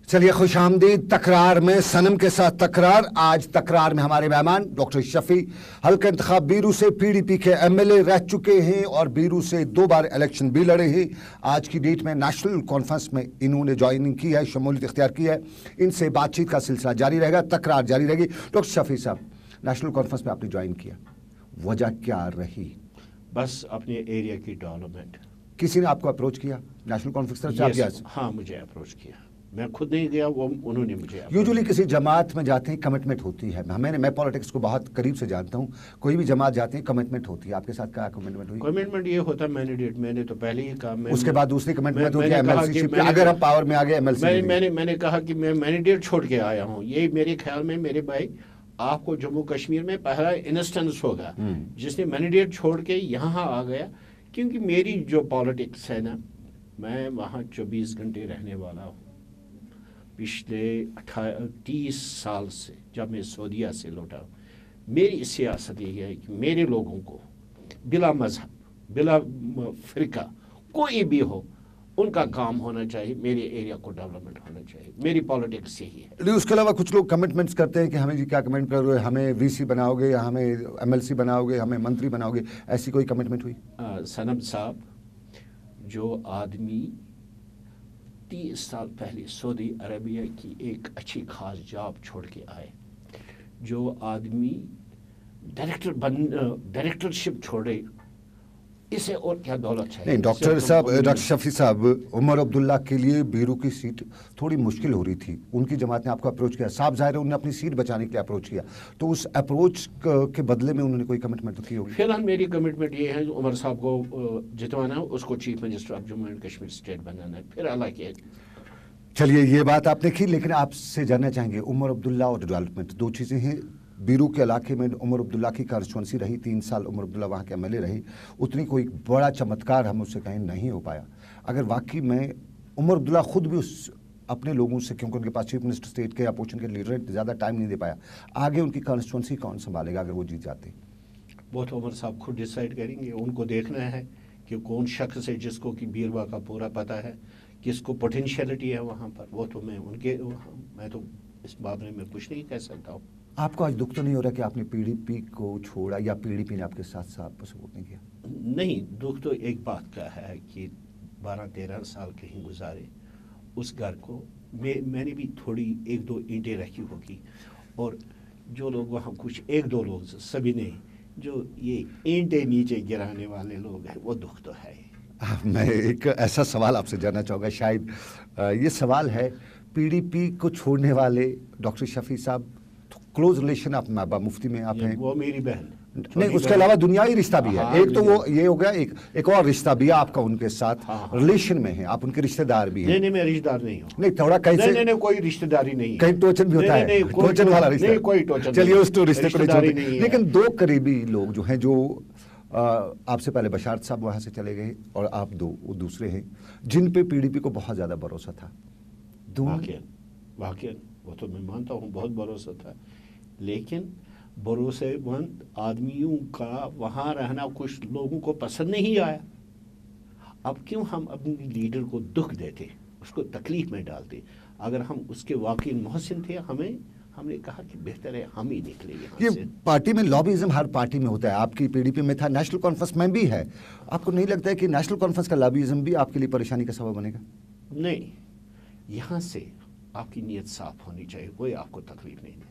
چلیے خوش آمدید تکرار میں صنم کے ساتھ تکرار. آج تکرار میں ہمارے مہمان ڈاکٹر شفیع حلقہ انتخاب بیرو سے پی ڈی پی کے ایم ایل اے رہ چکے ہیں اور بیرو سے 2 بار الیکشن بھی لڑے ہیں. آج کی ڈیٹ میں نیشنل کانفرنس میں انہوں نے جوائننگ کی ہے, شمولیت اختیار کی ہے. ان سے بات چیت کا سلسلہ جاری رہے گا, تکرار جاری رہے گی. ڈاکٹر شفیع صاحب, نیشنل کانفرنس میں آپ نے جوائن کیا, وجہ کیا رہی؟ بس اپنے ایریا کی ڈیولپمنٹ. کسی نے آپ کو اپروچ کیا نیشنل کانفرنس طرف سے؟ آپ گیا؟ ہاں, مجھے اپروچ کیا, میں خود نہیں گیا, وہ انہوں نے مجھے. یوزلی کسی جماعت میں جاتے ہیں کمٹمنٹ ہوتی ہے. میں پالیٹکس کو بہت قریب سے جانتا ہوں. کوئی بھی جماعت جاتے ہیں کمٹمنٹ ہوتی ہے. آپ کے ساتھ کیا کمٹمنٹ ہوئی؟ کمٹمنٹ یہ ہوتا ہے مینڈیٹ. میں نے تو پہلے ہی کہا, اس کے بعد دوسری کمٹمنٹ ہوتی ہے ایم ایل سی شپ. اگر ہم پاور میں آ گئے ایم ایل سی, میں نے کہا کہ میں مینڈیٹ چھوڑ کے آیا ہوں. یہ میرے خیال میں میرے بھائی آپ کو جموں کشمیر میں پہلا انسٹنس ہوگا جس نے مینڈیٹ چھوڑ کے یہاں آ گیا. کیونکہ میری جو پالیٹکس ہے نا, میں وہاں 24 گھنٹے رہنے والا ہوں. پچھلے 30 سال سے جب میں سعودیہ سے لوٹا ہوں, میری سیاست یہ ہے کہ میرے لوگوں کو بلا مذہب, بلا فرقہ, کوئی بھی ہو, ان کا کام ہونا چاہیے, میرے ایریا کو ڈیولپمنٹ ہونا چاہیے. میری پالیٹکس یہی ہے. اس کے علاوہ کچھ لوگ کمٹمنٹس کرتے ہیں کہ ہمیں جی کیا کمنٹ کرو گے, ہمیں وی سی بناؤ گے, یا ہمیں ایم ایل سی بناؤ گے, ہمیں منتری بناؤ گے. ایسی کوئی کمٹمنٹ ہوئی؟ صنم صاحب, جو آدمی 30 سال پہلے سعودی عربیہ کی ایک اچھی خاص جاب چھوڑ کے آئے, جو آدمی ڈائریکٹرشپ چھوڑے, اسے اور کیا دولت چاہیے؟ نہیں ڈاکٹر صاحب, ڈاکٹر شفیع صاحب, عمر عبداللہ کے لیے بیرو کی سیٹ تھوڑی مشکل ہو رہی تھی. ان کی جماعت نے آپ کو اپروچ کیا, صاحب ظاہر ہے انہوں نے اپنی سیٹ بچانے کے لیے اپروچ کیا, تو اس اپروچ کے بدلے میں انہوں نے کوئی کمٹمنٹ تو کی ہوگی؟ فی الحال میری کمٹمنٹ یہ ہے, عمر صاحب کو جتوانا ہے, اس کو chief minister of Jammu and Kashmir state بنانا ہے, پھر اللہ کے. چلیے یہ بات آپ نے کی, لیکن آپ سے جاننا چاہیں گے عمر عبداللہ اور ڈیولپمنٹ 2 چیزیں ہیں. بیرو کے علاقے میں عمر عبداللہ کی کانسٹیچوئنسی رہی, 3 سال عمر عبداللہ وہاں کے ایم ایل اے رہی. اتنی کوئی بڑا چمتکار ہم اس سے کہیں نہیں ہو پایا. اگر واقعی میں عمر عبداللہ خود بھی اس اپنے لوگوں سے, کیونکہ ان کے پاس چیف منسٹر اسٹیٹ کے اپوزیشن کے لیڈر زیادہ ٹائم نہیں دے پایا, آگے ان کی کانسٹیچوئنسی کون سنبھالے گا اگر وہ جیت جاتے؟ وہ تو عمر صاحب خود ڈیسائیڈ کریں گے. ان کو دیکھنا ہے کہ کون شخص ہے جس کو کہ بیروا کا پورا پتہ ہے, کس کو پوٹینشیلٹی ہے وہاں پر. وہ تو میں تو اس معاملے میں کچھ نہیں کہہ سکتا ہوں. آپ کو آج دکھ تو نہیں ہو رہا کہ آپ نے پی ڈی پی کو چھوڑا, یا پی ڈی پی نے آپ کے ساتھ ساتھ سپورٹ نہیں کیا؟ نہیں, دکھ تو ایک بات کا ہے کہ 12-13 سال کہیں گزارے اس گھر کو. میں نے بھی تھوڑی 1-2 اینٹیں رکھی ہوگی, اور جو لوگ وہاں کچھ 1-2 لوگ, سبھی نہیں, جو یہ اینٹیں نیچے گرانے والے لوگ ہیں, وہ دکھ تو ہے. میں ایک ایسا سوال آپ سے جاننا چاہوں گا, شاید یہ سوال ہے, پی ڈی پی کو چھوڑنے والے ڈاکٹر شفیع صاحب کلوز ریلیشن آپ محبوبہ مفتی میں آپ ہیں, وہ میری بہن. نہیں, اس کے علاوہ دنیائی رشتہ بھی ہے. ایک تو وہ یہ ہو گیا, ایک اور رشتہ بھی ہے آپ کا ان کے ساتھ, ریلیشن میں ہیں آپ, ان کے رشتہ دار بھی ہیں. نہیں, میں رشتہ دار نہیں ہوں. نہیں, تھوڑا کیسے, نہیں, کوئی رشتہ داری نہیں, کہیں ٹوچن بھی ہوتا ہے, ٹوچن والا رشتہ. نہیں, کوئی ٹوچن. چلیے اس رشتے کو نہیں چھوڑتے, لیکن 2 قریبی لوگ جو ہیں, جو آپ سے پہلے بشارت صاحب وہاں سے چلے گئے, اور آپ دوسرے ہیں جن پہ پی ڈی پی کو بہت زیادہ بھروسہ تھا. واقعا وہ تو میں مانتا ہوں بہت بھروسہ تھا, لیکن بھروسے مند آدمیوں کا وہاں رہنا کچھ لوگوں کو پسند نہیں آیا. اب کیوں ہم اپنے لیڈر کو دکھ دیتے, اس کو تکلیف میں ڈالتے؟ اگر ہم اس کے واقعی محسن تھے, ہم نے کہا کہ بہتر ہے ہم ہی نکلے یہاں سے. یہ پارٹی میں لابیزم ہر پارٹی میں ہوتا ہے, آپ کی پی ڈی پی میں تھا, نیشنل کانفرنس میں بھی ہے. آپ کو نہیں لگتا ہے کہ نیشنل کانفرنس کا لابیزم بھی آپ کے لیے پریشانی کا سبب بنے گا؟ نہیں, یہاں سے آپ کی نیت صاف ہونی چاہیے, کوئی آپ کو تکلیف نہیں دے.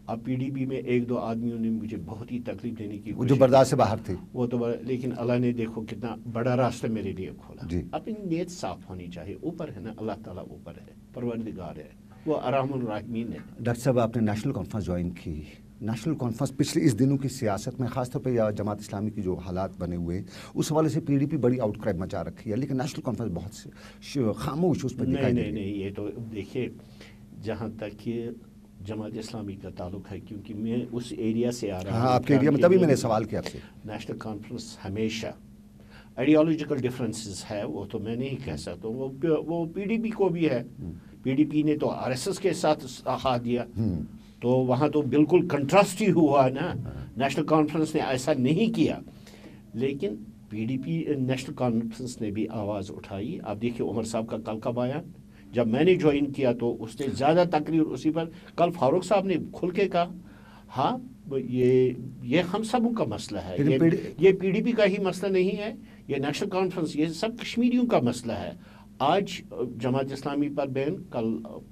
اب پی ڈی پی میں 1-2 آدمیوں نے مجھے بہت ہی تکلیف دینے کی جو برداشت سے باہر تھے, وہ تو, لیکن اللہ نے دیکھو کتنا بڑا راستہ میرے لیے کھولا. جی, اپنی نیت صاف ہونی چاہیے. اوپر ہے نا, اللہ تعالیٰ اوپر ہے, پروردگار ہے, وہ ارحم الراحمین ہے. ڈاکٹر صاحب آپ نے نیشنل کانفرنس جوائن کی. نیشنل کانفرنس پچھلے اس دنوں کی سیاست میں, خاص طور پہ جماعت اسلامی کی جو حالات بنے ہوئے, اس حوالے سے پی ڈی پی بڑی آؤٹ کرائی مچا رکھی ہے, لیکن نیشنل کانفرنس بہت خاموش اس پہ دکھائی دے رہی ہے. نہیں, یہ تو دیکھیے, جہاں تک کہ جماعت اسلامی کا تعلق ہے, کیونکہ میں اس ایریا سے آ رہا ہوں. ہاں, آپ کے ایریا میں, تبھی میں نے سوال کیا آپ سے. نیشنل کانفرنس ہمیشہ آئیڈیالوجیکل ڈفرینسز ہے, وہ تو میں نہیں کہہ سکتا ہوں. وہ پی ڈی پی کو بھی ہے. پی ڈی پی نے تو آر ایس ایس کے ساتھ ہاتھ دیا, تو وہاں تو بالکل کنٹراسٹ ہی ہوا نا. نیشنل کانفرنس نے ایسا نہیں کیا, لیکن P D P national conference نے بھی آواز اٹھائی. آپ دیکھیے عمر صاحب کا کل کا بیان, جب میں نے جوائن کیا تو اس نے زیادہ تقریر اسی پر. کل فاروق صاحب نے کھل کے کہا ہاں یہ ہم سبوں کا مسئلہ ہے, یہ پی ڈی پی کا ہی مسئلہ نہیں ہے, یہ نیشنل کانفرنس, یہ سب کشمیریوں کا مسئلہ ہے. آج جماعت اسلامی پر بین, کل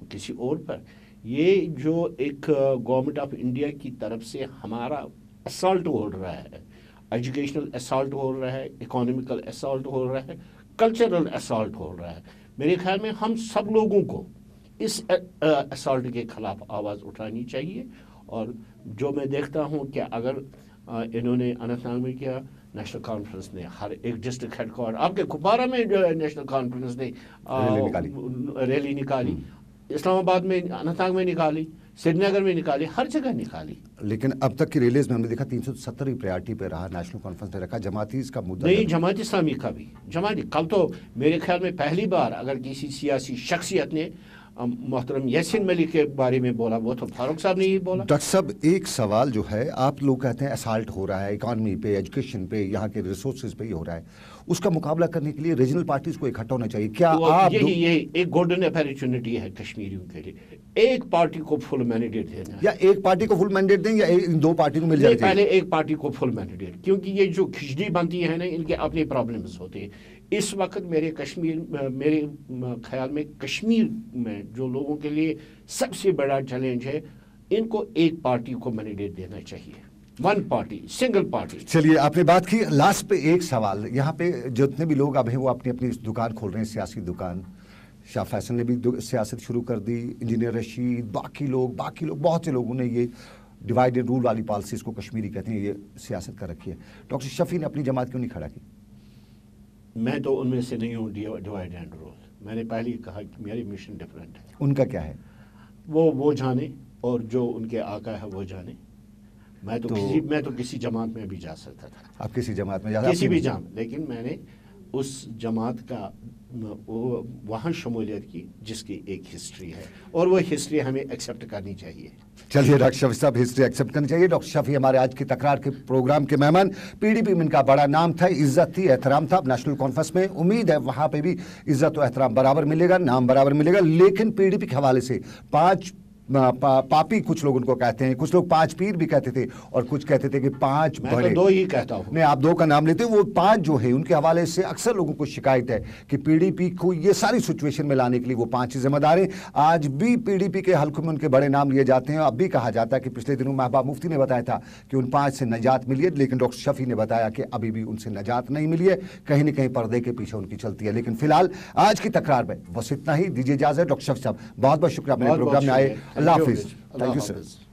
کسی اور پر. یہ جو ایک گورنمنٹ آف انڈیا کی طرف سے ہمارا اسالٹ ہو رہا ہے, ایجوکیشنل اسالٹ ہو رہا ہے, اکانومیکل اسالٹ ہو رہا ہے, کلچرل اسالٹ ہو رہا ہے, میرے خیال میں ہم سب لوگوں کو اس اسالٹ کے خلاف آواز اٹھانی چاہیے. اور جو میں دیکھتا ہوں کہ اگر انہوں نے اننت ناگ میں کیا, نیشنل کانفرنس نے ہر ایک ڈسٹرکٹ ہیڈ کوارٹر, آپ کے کپوارہ میں جو نیشنل کانفرنس نے ریلی نکالی, اسلام آباد میں, اننت ناگ میں نکالی, سری نگر میں نکالی, ہر جگہ نکالی. لیکن اب تک کی ریلیز میں ہم نے دیکھا 370 ہی پریارٹی پہ رہا, نیشنل کانفرنس نے رکھا, جماعتی اس کا مدعا نہیں, جماعت اسلامی کا بھی. جماعتی کل تو میرے خیال میں پہلی بار اگر کسی سیاسی شخصیت نے محترم یاسین ملک کے بارے میں بولا, وہ تو فاروق صاحب نے ہی بولا. ڈاکٹر صاحب ایک سوال جو ہے, آپ لوگ کہتے ہیں اسالٹ ہو رہا ہے اکانومی پہ, ایجوکیشن پہ, یہاں کے ریسورسز پہ ہی ہو رہا ہے, اس کا مقابلہ کرنے کے لیے ریجنل پارٹیز کو اکٹھا ہونا چاہیے. کیا آپ یہ ایک گولڈن اپرچونٹی ہے کشمیریوں کے لیے, ایک پارٹی کو فل مینڈیٹ دینا, یا ایک پارٹی کو فل مینڈیٹ دیں یا ان دو پارٹی کو مل جائے؟ پہلے ایک پارٹی کو فل مینڈیٹ, کیونکہ یہ جو کھچڑی بنتی ہے نا, ان کے اپنے پرابلمز ہوتے ہیں. اس وقت میرے خیال میں کشمیر میں جو لوگوں کے لیے سب سے بڑا چیلنج ہے, ان کو ایک پارٹی کو مینڈیٹ دینا چاہیے, ون پارٹی, سنگل پارٹی. چلیے آپ نے بات کی, لاسٹ پہ ایک سوال, یہاں پہ جتنے بھی لوگ اب ہیں وہ اپنی اپنی دکان کھول رہے ہیں, سیاسی دکان. شاہ فیصل نے بھی سیاست شروع کر دی, انجینئر رشید, باقی لوگ بہت سے لوگوں نے یہ ڈیوائڈ اینڈ رول والی پالیسیز کو کشمیری کہتے ہیں, یہ سیاست کر رکھی ہے. ڈاکٹر شفیع نے اپنی جماعت کیوں نہیں کھڑا کی؟ میں تو ان میں سے نہیں ہوں ڈیوائڈ اینڈ رول. میں نے پہلے ہی کہا کہ میری مشن ڈفرینٹ ہے. ان کا کیا ہے وہ جانے, اور جو ان کے آقا ہے وہ جانے. میں تو کسی جماعت میں بھی جا سکتا تھا. آپ کسی جماعت میں کسی بھی جماعت, لیکن میں نے اس جماعت کا وہاں شمولیت کی جس کی ایک ہسٹری ہے, اور وہ ہسٹری ہمیں ایکسیپٹ کرنی چاہیے. چلیے ڈاکٹر شفیع صاحب, ہسٹری ایکسیپٹ کرنی چاہیے. ڈاکٹر شفیع ہمارے آج کی تکرار کے پروگرام کے مہمان. پی ڈی پی میں ان کا بڑا نام تھا, عزت تھی, احترام تھا. نیشنل کانفرنس میں امید ہے وہاں پہ بھی عزت و احترام برابر ملے گا, نام برابر ملے گا. لیکن پی ڈی پی کے حوالے سے 5 پاپی کچھ لوگ ان کو کہتے ہیں, کچھ لوگ 5 پیر بھی کہتے تھے, اور کچھ کہتے تھے کہ 5 بڑے. میں تو 2 ہی کہتا ہوں. نہیں, آپ 2 کا نام لیتے ہیں. وہ 5 جو ہے ان کے حوالے سے اکثر لوگوں کو شکایت ہے کہ پی ڈی پی کو یہ ساری سچویشن میں لانے کے لیے وہ 5 ذمہ دار ہیں. آج بھی پی ڈی پی کے حلقوں میں ان کے بڑے نام لیے جاتے ہیں. اب بھی کہا جاتا ہے کہ پچھلے دنوں محبوب مفتی نے بتایا تھا کہ ان 5 سے نجات ملی ہے, لیکن ڈاکٹر شفیع نے بتایا کہ ابھی بھی ان سے نجات نہیں ملی ہے, کہیں نہ کہیں پردے کے پیچھے ان کی چلتی ہے. لیکن فی الحال آج کی تکرار میں بس اتنا ہی. دیجیے اجازت. ڈاکٹر شفیع صاحب بہت بہت شکریہ, اپنے پروگرام میں آئے. اللہ حافظ. Thank you, sir.